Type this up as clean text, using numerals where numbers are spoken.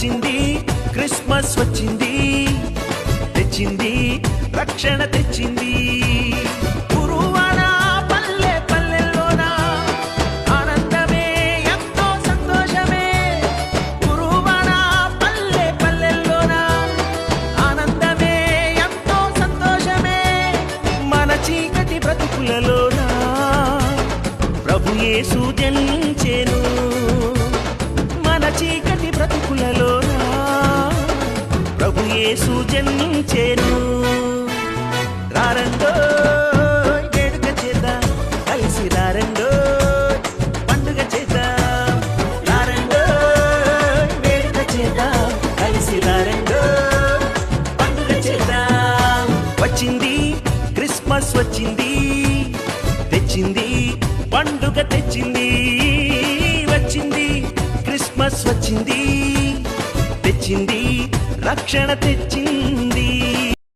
వచ్చింది క్రిస్మస్ వచ్చింది, తెచ్చింది రక్షణ తెచ్చింది. గురువాడ పల్లె పల్లెల్లోన ఆనందమే ఎంతో సంతోషమే. గురువాడ పల్లె పల్లెల్లోన ఆనందమే ఎంతో సంతోషమే. మన చీకటి బ్రతుకులలోన ప్రభు యేసు జనించెను. మన చీకటి బ్రతుకులలోన ప్రభు యేసు జన్మించెను. రారండో వేడుక చేద్దాం, కలిసి రారండో పండుగ చేద్దాం. రారండో వేడుక చేద్దాం, కలిసి రారండో పండుగ చేద్దాం. వచ్చింది క్రిస్మస్ వచ్చింది, తెచ్చింది పండుగ తెచ్చింది. వచ్చింది క్రిస్మస్ వచ్చింది, తెచ్చింది రక్షణ తెచ్చింది.